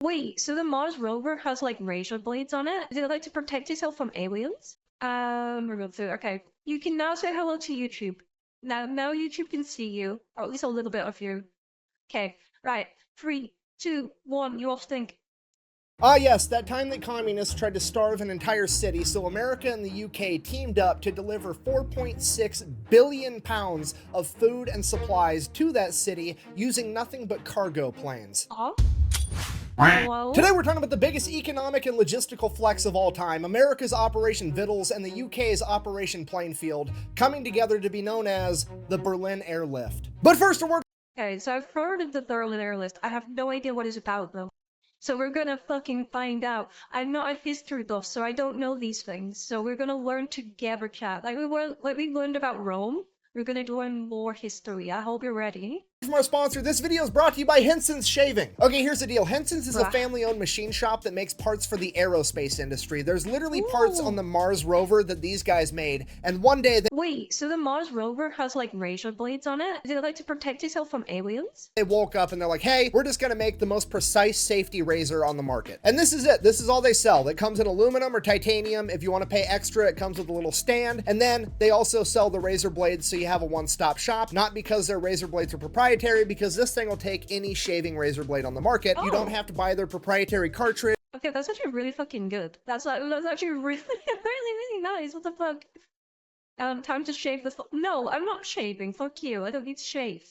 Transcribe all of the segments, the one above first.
Wait, so the Mars rover has like razor blades on it? Is it like to protect itself from aliens? We're going through. Okay, you can now say hello to YouTube. Now YouTube can see you, or at least a little bit of you. Okay, right. 3, 2, 1. You all think. Ah yes, that time that communists tried to starve an entire city, so America and the UK teamed up to deliver 4.6 billion pounds of food and supplies to that city using nothing but cargo planes. Oh. Hello? Today we're talking about the biggest economic and logistical flex of all time, America's Operation Vittles and the UK's Operation Plainfield, coming together to be known as the Berlin Airlift. But first, Okay, so I've heard of the Berlin airlift. I have no idea what it's about though. So we're gonna fucking find out. I'm not a history buff, so I don't know these things. So we're gonna learn together, chat. Like we learned about Rome. We're gonna learn more history. I hope you're ready. from our sponsor, this video is brought to you by Henson's Shaving. Okay, here's the deal. Henson's is a family-owned machine shop that makes parts for the aerospace industry. There's literally parts on the Mars rover that these guys made, and one day Wait, so the Mars rover has like razor blades on it? Is it like to protect itself from aliens? they woke up and they're like, hey, we're just gonna make the most precise safety razor on the market. And this is it. This is all they sell. It comes in aluminum or titanium. If you want to pay extra, it comes with a little stand. And then they also sell the razor blades, so you have a one-stop shop. Not because their razor blades are proprietary, because this thing will take any shaving razor blade on the market. You don't have to buy their proprietary cartridge. Okay, that's actually really fucking good. That's actually really nice. What the fuck? Time to shave the No, I'm not shaving. Fuck you. I don't need to shave.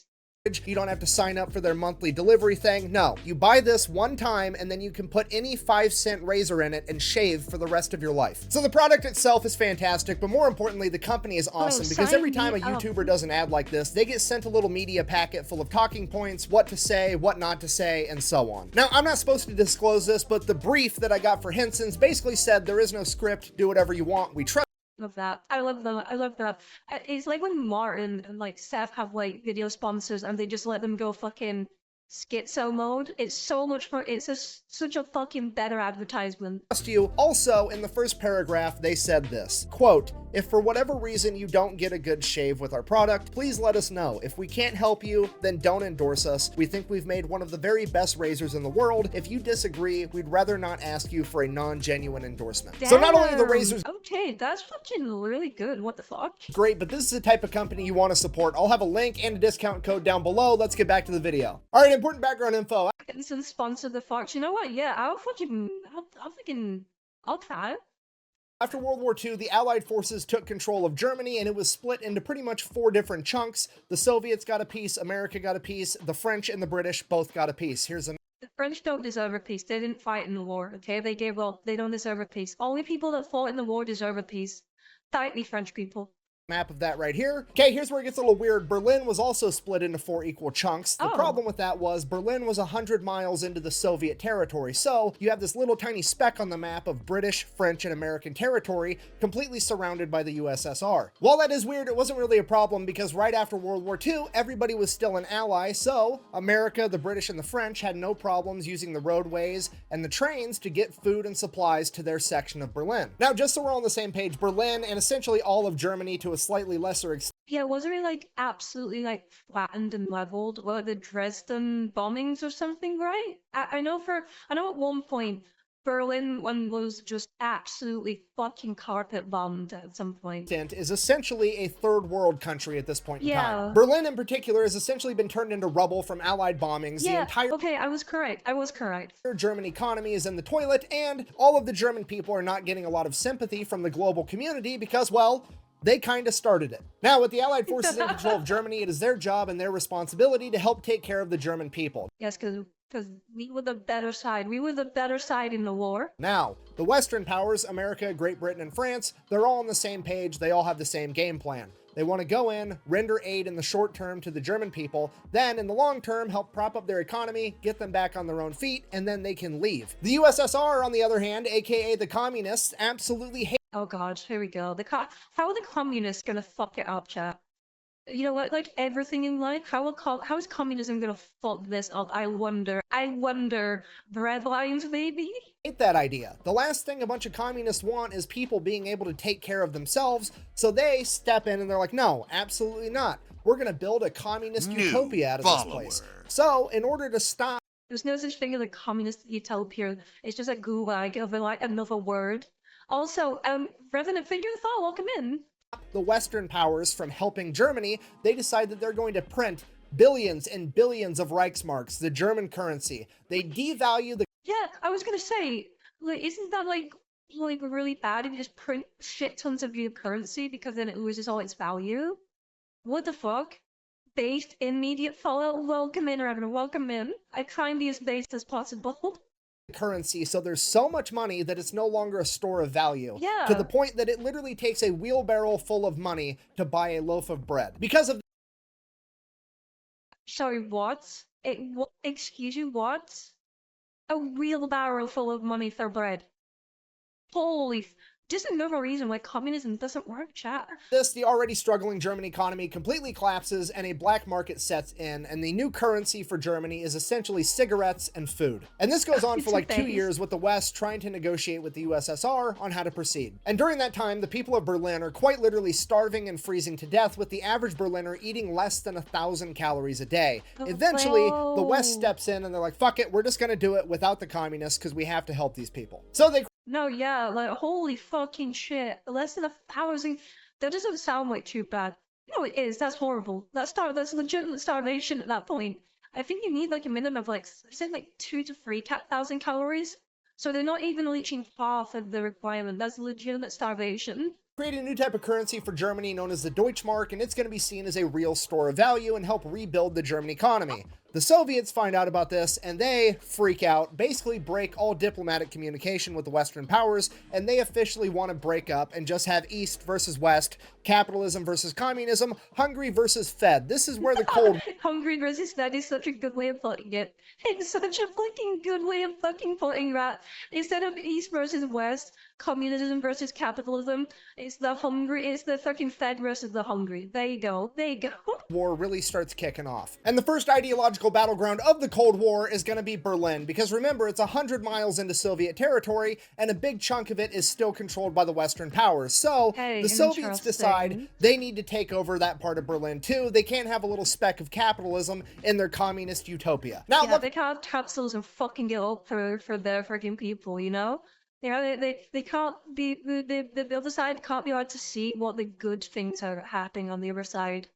You don't have to sign up for their monthly delivery thing. No, you buy this one time and then you can put any 5-cent razor in it and shave for the rest of your life. So the product itself is fantastic, but more importantly, the company is awesome because every time a YouTuber does an ad like this, they get sent a little media packet full of talking points, what to say, what not to say, and so on. Now, I'm not supposed to disclose this, but the brief that I got for Henson's basically said there is no script, do whatever you want, we trust. Love that. I love that. I love that. It's like when Martin and like Seth have like video sponsors and they just let them go fucking schizo mode. It's so much more. It's such a fucking better advertisement. You. Also, in the first paragraph, they said this, quote, if for whatever reason you don't get a good shave with our product, please let us know. If we can't help you, then don't endorse us. We think we've made one of the very best razors in the world. If you disagree, we'd rather not ask you for a non-genuine endorsement. Damn. So not only are the razors okay, that's fucking really good. What the fuck? great, but this is the type of company you want to support. I'll have a link and a discount code down below. Let's get back to the video. All right, important background info. Henson sponsored the Fox. You know what? Yeah, I'll try it. After World War II, the Allied forces took control of Germany and it was split into pretty much 4 different chunks. The Soviets got a piece, America got a piece, the French and the British both got a piece. Here's a The French don't deserve a peace. They didn't fight in the war, okay? They gave up. They don't deserve a peace. Only people that fought in the war deserve a peace. Tiny French people. map of that right here. Okay, here's where it gets a little weird. Berlin was also split into 4 equal chunks. The problem with that was Berlin was 100 miles into the Soviet territory, so you have this little tiny speck on the map of British, French, and American territory completely surrounded by the USSR. While that is weird, it wasn't really a problem because right after World War II, everybody was still an ally, so America, the British, and the French had no problems using the roadways and the trains to get food and supplies to their section of Berlin. Now, just so we're all on the same page, Berlin and essentially all of Germany to a slightly lesser extent. Yeah, wasn't it like absolutely like flattened and leveled? Well, the Dresden bombings or something, right? I know at one point Berlin one was just absolutely fucking carpet bombed at some point. Is essentially a third world country at this point in Yeah. time. Berlin in particular has essentially been turned into rubble from Allied bombings. Yeah, The entire okay, I was correct. German economy is in the toilet, and all of the German people are not getting a lot of sympathy from the global community because, well, they kind of started it. Now, with the Allied forces in control of Germany, it is their job and their responsibility to help take care of the German people. Yes, because we were the better side. We were the better side in the war. Now, the Western powers, America, Great Britain, and France, they're all on the same page. They all have the same game plan. They want to go in, render aid in the short term to the German people, then in the long term, help prop up their economy, get them back on their own feet, and then they can leave. The USSR, on the other hand, aka the communists, absolutely hate. Oh god, here we go. How are the communists gonna fuck it up, chat? You know what? Like everything in life, how is communism gonna fuck this up? I wonder. Bread lines, maybe? Hate that idea. The last thing a bunch of communists want is people being able to take care of themselves, so they step in and they're like, no, absolutely not. We're gonna build a communist utopia out of this place. So, in order to stop There's no such thing as a communist utopia. It's just a gulag of like another word. Also, Resident Figure Thought, welcome in. The Western powers from helping Germany, they decide that they're going to print billions and billions of Reichsmarks, the German currency. They devalue the... Yeah, I was gonna say, like, isn't that like really bad if you just print shit tons of your currency because then it loses all its value? What the fuck? Based immediate fallout. Welcome in, Reverend. Welcome in. I try and be as based as possible. Currency, so there's so much money that it's no longer a store of value. Yeah. To the point that it literally takes a wheelbarrow full of money to buy a loaf of bread. Because of... Sorry, what? Excuse you, what? A wheelbarrow full of money for bread. Holy just another reason why communism doesn't work, chat. The already struggling German economy completely collapses and a black market sets in, and the new currency for Germany is essentially cigarettes and food. And this goes on for like 2 years with the West trying to negotiate with the USSR on how to proceed. And during that time, the people of Berlin are quite literally starving and freezing to death, with the average Berliner eating less than 1,000 calories a day. Eventually, the West steps in and they're like, fuck it, we're just gonna do it without the communists because we have to help these people. So they... No, yeah, like, holy fucking shit. Less than 1,000. That doesn't sound like too bad. No, it is. That's horrible. That's legitimate starvation at that point. I think you need like a minimum of like, say like 2,000 to 3,000 calories. So they're not even reaching half of the requirement. That's legitimate starvation. Creating a new type of currency for Germany known as the Deutschmark, and it's going to be seen as a real store of value and help rebuild the German economy. The Soviets find out about this and they freak out, basically break all diplomatic communication with the Western powers, and they officially want to break up and just have East versus West, capitalism versus communism, Hungary versus Fed. This is where the Cold... Hungary versus Fed is such a good way of putting it. It's such a fucking good way of fucking putting that. Instead of East versus West, communism versus capitalism, it's the fucking Fed versus the Hungary. There you go. There you go. War really starts kicking off. And the first ideological battleground of the Cold War is going to be Berlin, because remember, it's 100 miles into Soviet territory, and a big chunk of it is still controlled by the Western powers. So the Soviets decide they need to take over that part of Berlin too. They can't have a little speck of capitalism in their communist utopia. Now, yeah, they can't capitalism fucking it up for their freaking people, you know? They can't be, the other side can't be allowed to see what the good things are happening on the other side.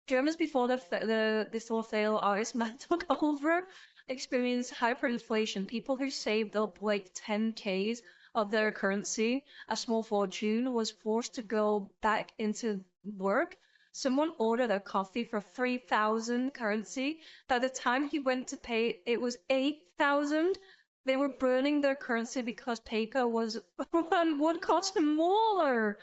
Germans before this wholesale artist man took over experienced hyperinflation. People who saved up like 10Ks of their currency, a small fortune, was forced to go back into work. Someone ordered a coffee for 3,000 currency. By the time he went to pay, it was 8,000. They were burning their currency because paper would cost more.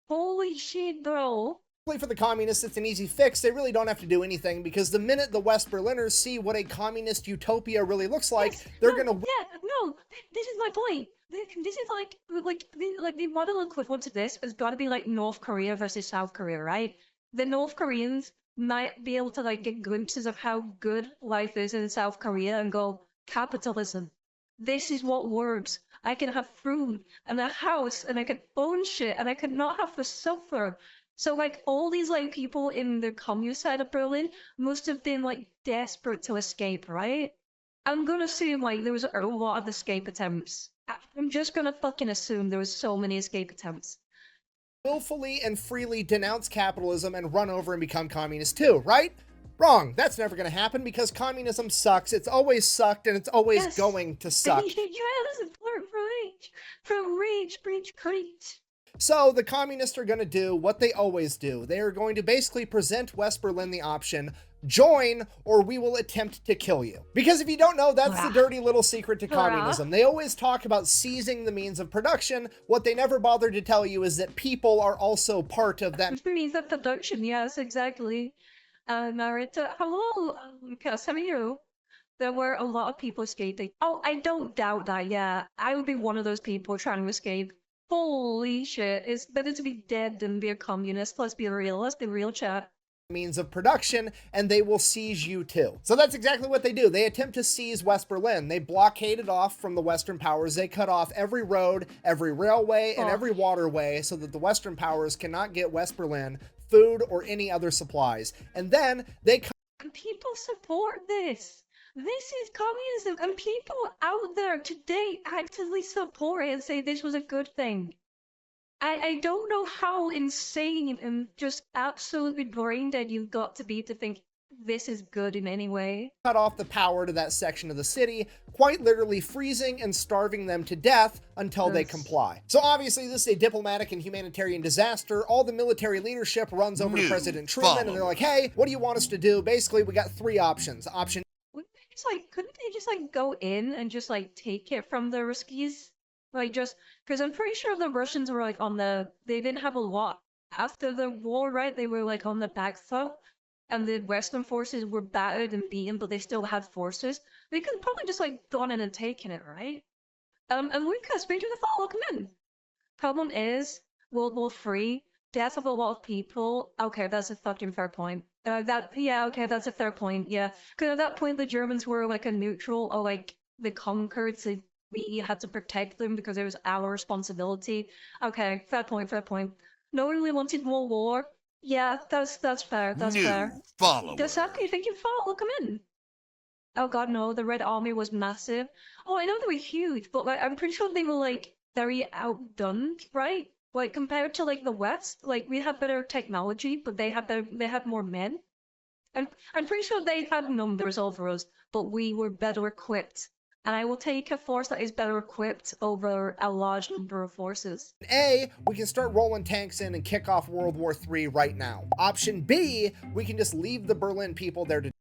Holy shit, bro. For the communists, it's an easy fix. They really don't have to do anything, because the minute the West Berliners see what a communist utopia really looks like, they're gonna... Yeah, no, this is my point. This is like the model equivalent to this has got to be like North Korea versus South Korea, right? The North Koreans might be able to like get glimpses of how good life is in South Korea and go, capitalism. This is what works. I can have food and a house and I can own shit and I can not have to suffer. So like all these like people in the communist side of Berlin must have been like desperate to escape, right? I'm gonna assume like there was a lot of escape attempts. I'm just gonna fucking assume there was so many escape attempts. Willfully and freely denounce capitalism and run over and become communists too, right? Wrong. That's never going to happen, because communism sucks. It's always sucked, and it's always going to suck. Yes, preach. So the communists are going to do what they always do. They are going to basically present West Berlin the option, join or we will attempt to kill you. Because if you don't know, that's the dirty little secret to communism. They always talk about seizing the means of production. What they never bother to tell you is that people are also part of that means of production. Yes, exactly. Narita, hello, Casemiro. There were a lot of people escaping. Oh, I don't doubt that, yeah. I would be one of those people trying to escape. Holy shit, it's better to be dead than be a communist. Let's be real, chat. Means of production, and they will seize you too. So that's exactly what they do. They attempt to seize West Berlin. They blockade it off from the Western powers. They cut off every road, every railway, and every waterway so that the Western powers cannot get West Berlin food or any other supplies. And then they... People support this. This is communism, and people out there today actively support it and say this was a good thing. I don't know how insane and just absolutely brain dead you've got to be to think this is good in any way. Cut off the power to that section of the city, quite literally freezing and starving them to death until they comply. So obviously this is a diplomatic and humanitarian disaster. All the military leadership runs over to President Truman and they're like, hey, what do you want us to do? Basically, we got three options. Option Couldn't they just like go in and just like take it from the Ruskies? Like just, because I'm pretty sure the Russians were like they didn't have a lot. After the war, right, they were like on the back foot, and the Western forces were battered and beaten, but they still had forces. They could probably just like gone in and taken it, right? And Lucas, where do the follow come in? Problem is, World War III, death of a lot of people. Okay, that's a fucking fair point. Okay, that's a fair point, yeah. Because at that point, the Germans were like a neutral, or like the conquered, so we had to protect them because it was our responsibility. Okay, fair point, fair point. No one really wanted more war. Yeah, that's fair, that's fair. Does that you think you follow? Come in. Oh god, no, the Red Army was massive. Oh, I know they were huge, but like I'm pretty sure they were like very outdone, right? Like compared to like the West, like we had better technology, but they had more men. And I'm pretty sure they had numbers over us, but we were better equipped. And I will take a force that is better equipped over a large number of forces. A, we can start rolling tanks in and kick off World War III right now. Option B, we can just leave the Berlin people there to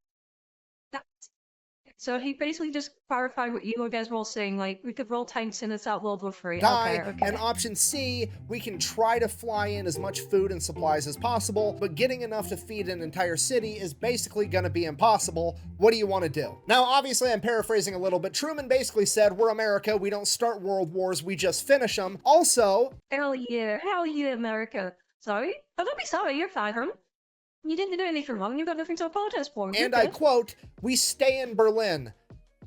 So he basically just clarified what you guys were all saying, like, we could roll tanks in and start World War III. die. Okay. And option C, we can try to fly in as much food and supplies as possible, but getting enough to feed an entire city is basically going to be impossible. What do you want to do? Now, obviously, I'm paraphrasing a little, but Truman basically said, we're America, we don't start world wars, we just finish them. Also, hell yeah, America. Sorry? Oh, don't be sorry, you're fine, huh? You didn't do anything wrong, you got nothing to apologize for. And I quote, we stay in Berlin,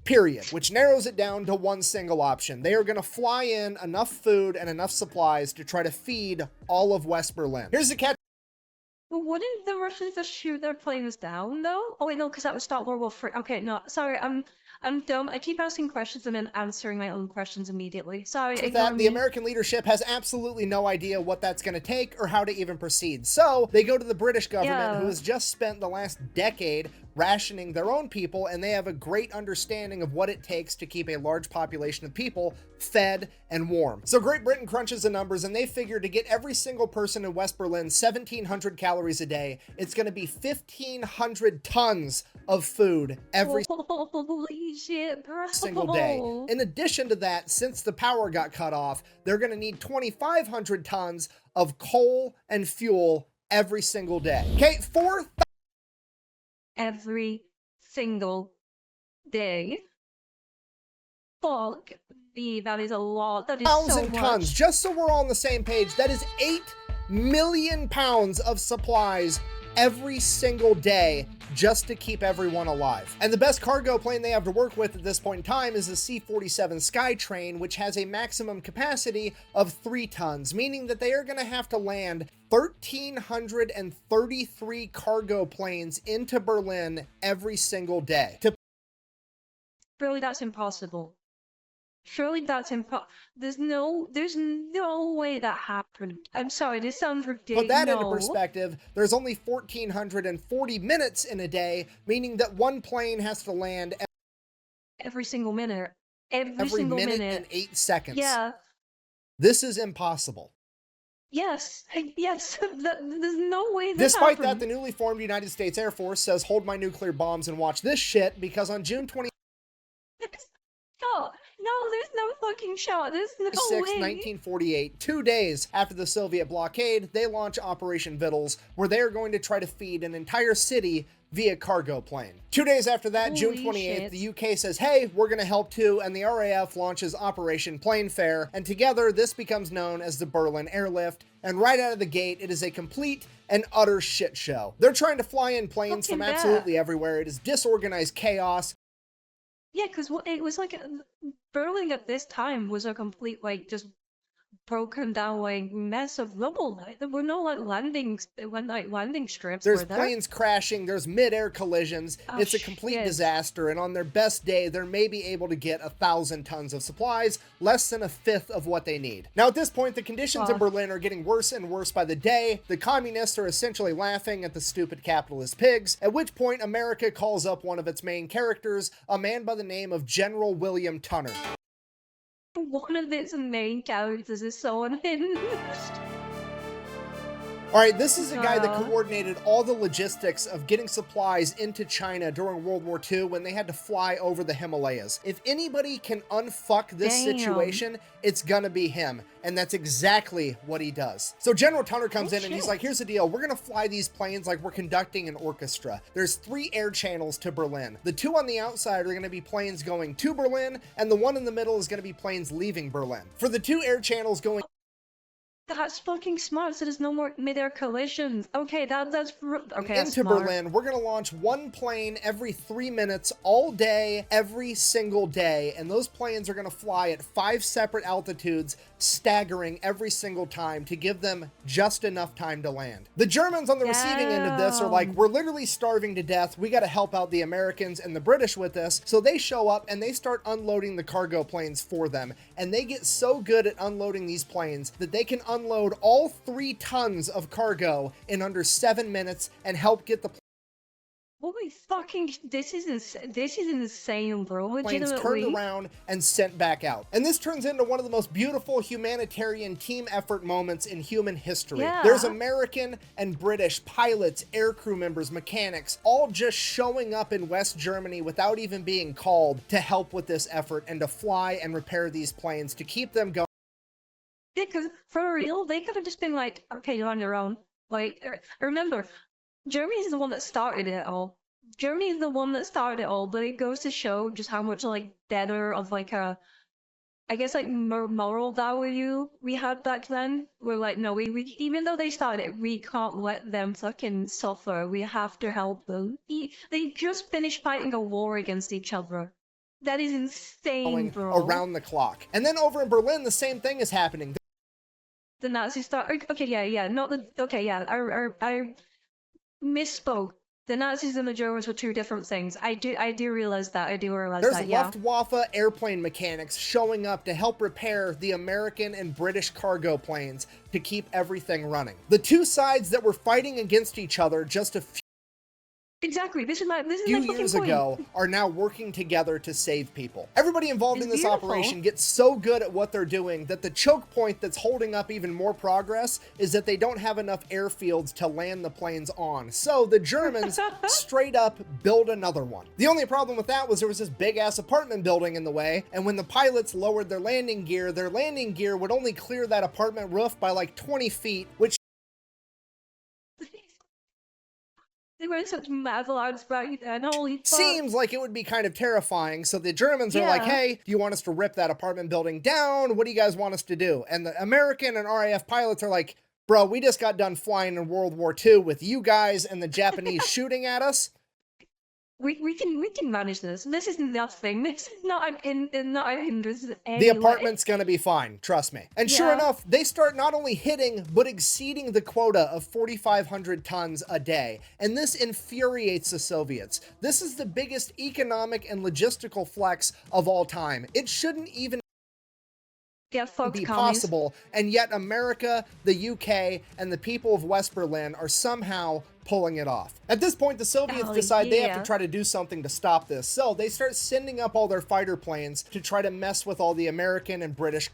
period, which narrows it down to one single option. They are going to fly in enough food and enough supplies to try to feed all of West Berlin. Here's the catch. Well, wouldn't the Russians just shoot their planes down, though? Oh, wait, no, because that would start World War III. Okay, no, sorry, I'm dumb. I keep asking questions and then answering my own questions immediately. Sorry, ignore me. The American leadership has absolutely no idea what that's going to take or how to even proceed. So they go to the British government, who has just spent the last decade rationing their own people, and they have a great understanding of what it takes to keep a large population of people fed and warm. So Great Britain crunches the numbers, and they figure to get every single person in West Berlin 1,700 calories a day, it's going to be 1,500 tons of food every single day. In addition to that, since the power got cut off, they're going to need 2,500 tons of coal and fuel every single day. Okay, every single day. Fuck me, that is a lot. That is so much. Tons. Just so we're all on the same page, that is 8 million pounds of supplies every single day just to keep everyone alive. And the best cargo plane they have to work with at this point in time is the C-47 Skytrain, which has a maximum capacity of 3 tons, meaning that they are going to have to land 1,333 cargo planes into Berlin every single day. Really, that's impossible. Surely that's impossible. There's no way that happened. I'm sorry, this sounds ridiculous. Put that into perspective, there's only 1,440 minutes in a day, meaning that one plane has to land every single minute. Every single minute and 8 seconds. Yeah. This is impossible. Yes, there's no way that Despite happened. that, the newly formed United States Air Force says, hold my nuclear bombs and watch this shit, because on June 20... No, there's no fucking shot. There's no way. 1948, 2 days after the Soviet blockade, they launch Operation Vittles, where they are going to try to feed an entire city via cargo plane. 2 days after that, June 28th, the UK says, hey, we're going to help too, and the RAF launches Operation Planefare, and together this becomes known as the Berlin Airlift, and right out of the gate, it is a complete and utter shit show. They're trying to fly in planes from absolutely everywhere. It is disorganized chaos. Yeah, because it was like Berlin at this time was a complete, like, just broken down like mess of rubble. Like, there were no like landing strips. There's Were there? planes crashing, there's mid-air collisions, Oh, it's a complete shit. disaster, and on their best day, they're maybe able to get 1,000 tons of supplies, less than a fifth of what they need. Now at this point, the conditions in Berlin are getting worse and worse by the day. The communists are essentially laughing at the stupid capitalist pigs, at which point America calls up one of its main characters, a man by the name of General William Tunner. One of its main characters is so unhinged. Alright, this is a guy that coordinated all the logistics of getting supplies into China during World War II when they had to fly over the Himalayas. If anybody can unfuck this situation, it's gonna be him. And that's exactly what he does. So General Tunner comes in and he's like, here's the deal. We're gonna fly these planes like we're conducting an orchestra. There's 3 air channels to Berlin. The 2 on the outside are gonna be planes going to Berlin, and the one in the middle is gonna be planes leaving Berlin. For the 2 air channels going That's fucking smart, so there's no more mid-air collisions. Okay, that's okay. into Berlin, we're gonna launch 1 plane every 3 minutes all day, every single day, and those planes are gonna fly at 5 separate altitudes, staggering every single time to give them just enough time to land. The Germans on the receiving end of this are like, we're literally starving to death, we gotta help out the Americans and the British with this, so they show up and they start unloading the cargo planes for them, and they get so good at unloading these planes that they can unload all 3 tons of cargo in under 7 minutes and help get the holy fucking, this is insane, bro. planes Legitimately. turned around and sent back out. And this turns into one of the most beautiful humanitarian team effort moments in human history. Yeah. There's American and British pilots, aircrew members, mechanics, all just showing up in West Germany without even being called to help with this effort and to fly and repair these planes to keep them going. Because for real, they could have just been like, okay, you're on your own. Like, remember, Germany is the one that started it all. Germany is the one that started it all, but it goes to show just how much like better of like a, I guess like moral value we had back then. We're like, no, we even though they started it, we can't let them fucking suffer. We have to help them. They just finished fighting a war against each other. That is insane, bro. Around the clock. And then over in Berlin, the same thing is happening. The Nazis start. Okay, yeah, not the. Okay, yeah, I misspoke. The Nazis and the Germans were 2 different things. I do realize that. I do realize There's that. Yeah. Luftwaffe airplane mechanics showing up to help repair the American and British cargo planes to keep everything running. The 2 sides that were fighting against each other just a Exactly. This is my few years ago are now working together to save people. Everybody involved in this operation gets so good at what they're doing that the choke point that's holding up even more progress is that they don't have enough airfields to land the planes on. So the Germans straight up build another one. The only problem with that was there was this big ass apartment building in the way, and when the pilots lowered their landing gear would only clear that apartment roof by like 20 feet, which They were such marvel arts back then. Holy fuck. seems like it would be kind of terrifying. So the Germans are like, hey, do you want us to rip that apartment building down? What do you guys want us to do? And the American and RAF pilots are like, bro, we just got done flying in World War II with you guys and the Japanese shooting at us. We can manage this. This is nothing. This is not a hindrance. The apartment's gonna be fine, trust me. And sure enough, they start not only hitting, but exceeding the quota of 4,500 tons a day. And this infuriates the Soviets. This is the biggest economic and logistical flex of all time. It shouldn't even be possible, and yet America, the UK, and the people of West Berlin are somehow pulling it off. At this point, the Soviets decide they have to try to do something to stop this, so they start sending up all their fighter planes to try to mess with all the American and British.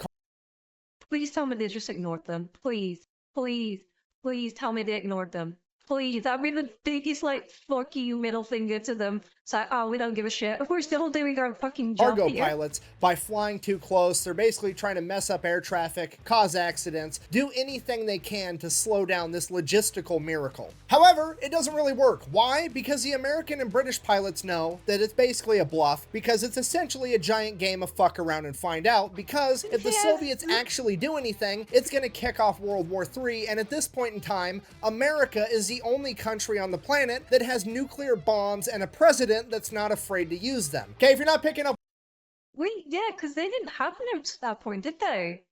Please tell me they just ignored them. Please tell me they ignored them. Please, that'd be the biggest, like, fuck you middle finger to them. It's like, oh, we don't give a shit. We're still doing our fucking job Cargo here. pilots, by flying too close, they're basically trying to mess up air traffic, cause accidents, do anything they can to slow down this logistical miracle. However, it doesn't really work. Why? Because the American and British pilots know that it's basically a bluff, because it's essentially a giant game of fuck around and find out, because if the Soviets actually do anything, it's going to kick off World War III, and at this point in time, America is the only country on the planet that has nuclear bombs and a president that's not afraid to use them. Okay, if you're not picking up... Wait, yeah, because they didn't have nukes at that point, did they?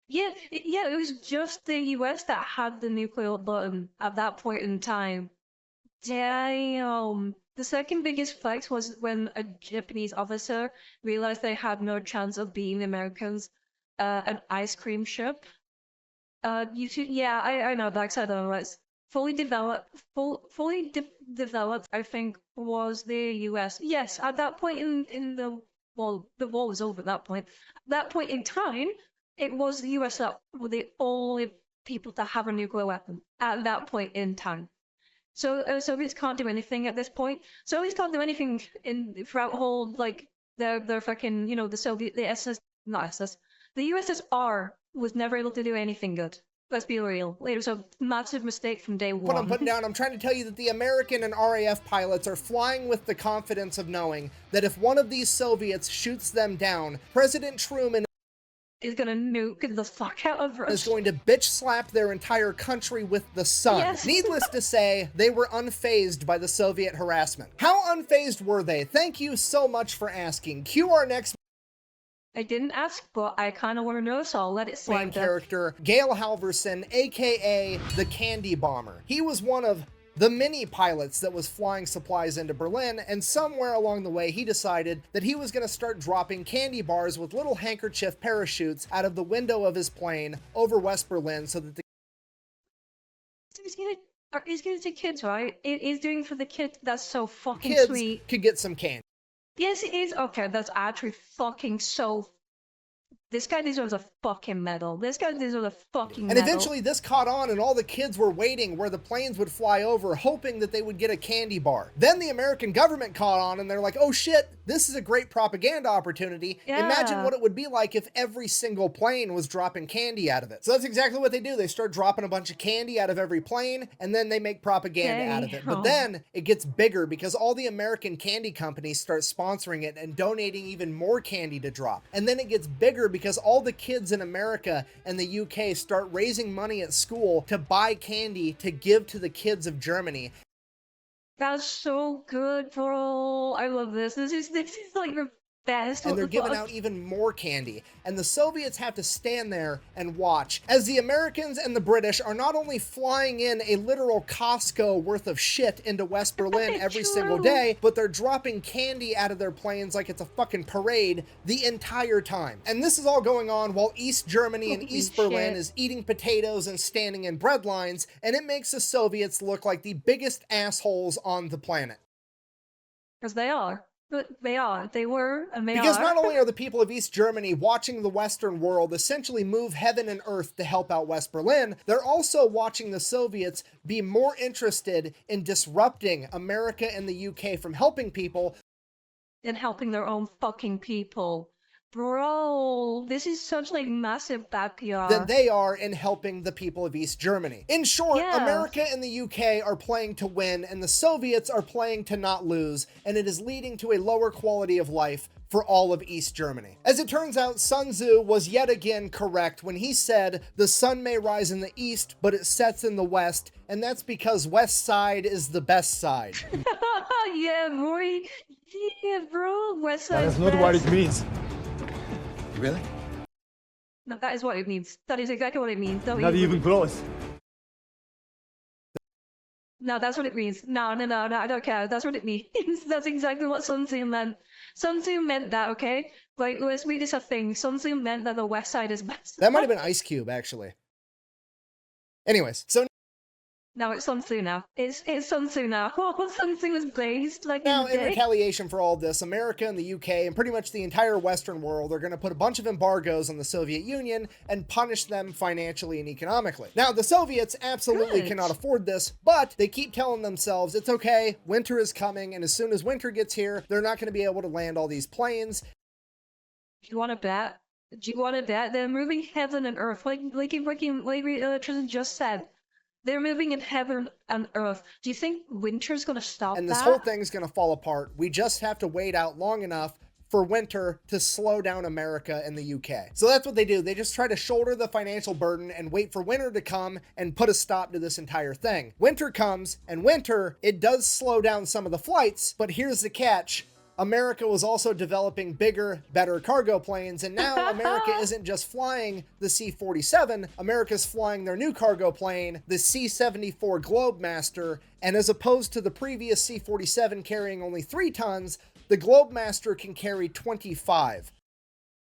Yeah, it was just the US that had the nuclear button at that point in time. Damn. The second biggest flex was when a Japanese officer realized they had no chance of beating the Americans, an ice cream ship. You should, yeah, I know, Backside of was fully developed, I think, was the US. Yes, at that point in the war was over at that point. At that point in time, it was the US that were the only people to have a nuclear weapon at that point in time. So Soviets can't do anything at this point. Soviets can't do anything in throughout whole like their fucking the Soviet the SS not SS the USSR was never able to do anything good. Let's be real. It was a massive mistake from day What I'm one. putting down, I'm trying to tell you that the American and RAF pilots are flying with the confidence of knowing that if one of these Soviets shoots them down, President Truman Is gonna nuke the fuck out of us. is going to bitch slap their entire country with the sun. Yes. Needless to say, they were unfazed by the Soviet harassment. How unfazed were they? Thank you so much for asking. Cue our next I didn't ask, but I kind of want to know, so I'll let it slide. main character, Gail Halvorson, aka the Candy Bomber. He was one of the many pilots that was flying supplies into Berlin, and somewhere along the way he decided that he was going to start dropping candy bars with little handkerchief parachutes out of the window of his plane over West Berlin so that the He's gonna take kids, right? It is doing for the kids. That's so fucking kids sweet. could get some candy. Yes, it is. Okay, that's actually fucking so. This guy deserves a fucking medal. This guy deserves a fucking And medal. eventually this caught on, and all the kids were waiting where the planes would fly over, hoping that they would get a candy bar. Then the American government caught on, and they're like, oh shit, this is a great propaganda opportunity. Yeah. Imagine what it would be like if every single plane was dropping candy out of it. So that's exactly what they do. They start dropping a bunch of candy out of every plane, and then they make propaganda out of it. But then it gets bigger because all the American candy companies start sponsoring it and donating even more candy to drop. And then it gets bigger because all the kids in America and the UK start raising money at school to buy candy to give to the kids of Germany. That's so good, bro. I love this. This is like the best. And they're giving out even more candy. And the Soviets have to stand there and watch as the Americans and the British are not only flying in a literal Costco worth of shit into West Berlin every single day, but they're dropping candy out of their planes like it's a fucking parade the entire time. And this is all going on while East Germany and East Berlin is eating potatoes and standing in bread lines, and it makes the Soviets look like the biggest assholes on the planet. Because they are. But they are. They were, and they because are. Not only are the people of East Germany watching the Western world essentially move heaven and earth to help out West Berlin, they're also watching the Soviets be more interested in disrupting America and the UK from helping people than helping their own fucking people. Bro, this is such like massive bad PR. Than they are in helping the people of East Germany. In short, America and the UK are playing to win, and the Soviets are playing to not lose, and it is leading to a lower quality of life for all of East Germany. As it turns out, Sun Tzu was yet again correct when he said, the sun may rise in the east, but it sets in the west, and that's because West Side is the best side. Yeah, boy. Yeah, bro. West Side. That's not what it means. Really? No, that is what it means. That is exactly what it means. Not even close. No, that's what it means. No, I don't care. That's what it means. That's exactly what Sun Tzu meant. Sun Tzu meant that, okay? Like, let's make this a thing. Sun Tzu meant that the West Side is best. That might have been Ice Cube, actually. Anyways, so no, it's Sun Tzu now. It's Sun Tzu now. Oh, Sun Tzu was blazed like now, in day. retaliation for all of this, America and the UK and pretty much the entire Western world are going to put a bunch of embargoes on the Soviet Union and punish them financially and economically. Now, the Soviets absolutely cannot afford this, but they keep telling themselves, it's okay, winter is coming, and as soon as winter gets here, they're not going to be able to land all these planes. Do you want to bet? Do you want to bet? They're moving heaven and earth, like Electrician just said. They're moving in heaven and earth. Do you think winter's gonna stop and this whole thing's gonna fall apart. We just have to wait out long enough for winter to slow down America and the UK. So that's what they do. They just try to shoulder the financial burden and wait for winter to come and put a stop to this entire thing. Winter comes, and winter, it does slow down some of the flights, but here's the catch. America was also developing bigger, better cargo planes, and now America isn't just flying the C-47, America's flying their new cargo plane, the C-74 Globemaster, and as opposed to the previous C-47 carrying only 3 tons, the Globemaster can carry 25.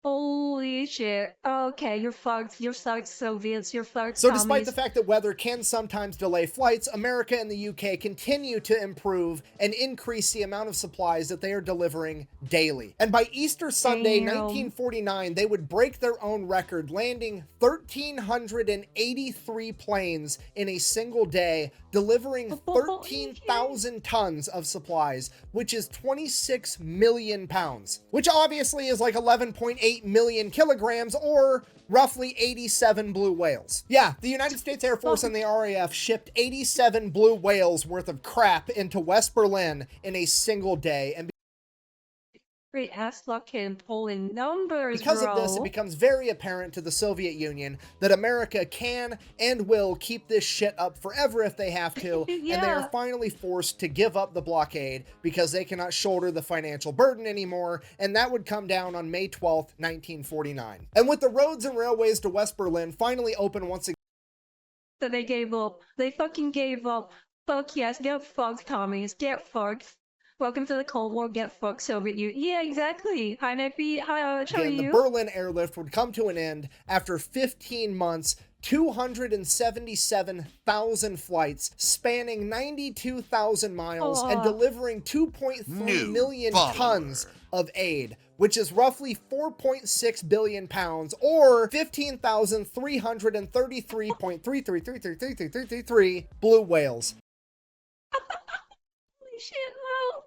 Holy shit. Okay, you're fucked. You're fucked, Soviets. You're fucked, So despite the commies. fact that weather can sometimes delay flights, America and the UK continue to improve and increase the amount of supplies that they are delivering daily. And by Easter Sunday, Damn. 1949, they would break their own record, landing 1,383 planes in a single day, delivering 13,000 tons of supplies, which is 26 million pounds, which obviously is like 11.8 million kilograms, or roughly 87 blue whales. Yeah, the United States Air Force and the RAF shipped 87 blue whales worth of crap into West Berlin in a single day, and Great ass fucking Poland numbers, because bro. of this, it becomes very apparent to the Soviet Union that America can and will keep this shit up forever if they have to, and they are Yeah. finally forced to give up the blockade because they cannot shoulder the financial burden anymore, and that would come down on May 12th, 1949. And with the roads and railways to West Berlin finally open once again, So they gave up. They fucking gave up. Fuck yes, get fucked, commies. Get fucked. Welcome to the Cold War, get fucked, Soviet Union. Yeah, exactly. Hi, Neppy. Hi, show the you. Berlin airlift would come to an end after 15 months, 277,000 flights, spanning 92,000 miles, and delivering 2.3 million tons of aid, which is roughly 4.6 billion pounds, or 15,333.333333333 blue whales. Holy shit, bro.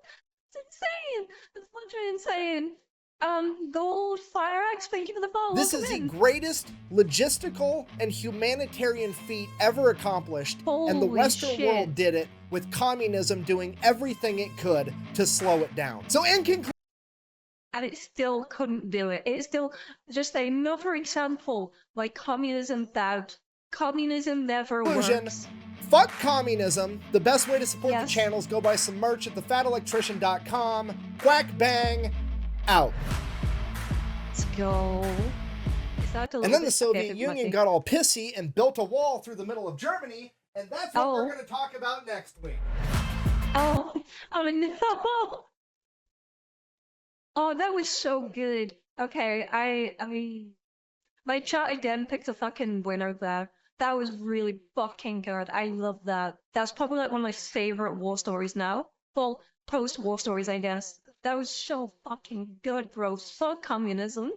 It's insane. It's literally insane. Gold Fire Axe, thank you for the follow. This is the greatest logistical and humanitarian feat ever accomplished, and the Holy Western shit. world did it with communism doing everything it could to slow it down. So in conclusion, And it still couldn't do it. It's still just another example why communism doubt. Communism never works. fuck communism. The best way to support the Yes. channel is go buy some merch at thefatelectrician.com. Quack bang, out. Let's go. Is that a And little then the bit Soviet epic, Union Mucky? got all pissy and built a wall through the middle of Germany, and that's what we're Oh. going to talk about next week. Oh, oh no! Oh, that was so good. Okay, my chat again picked a fucking winner there. That was really fucking good. I love that. That's probably like one of my favorite war stories now. Well, post-war stories, I guess. That was so fucking good, bro. Fuck communism.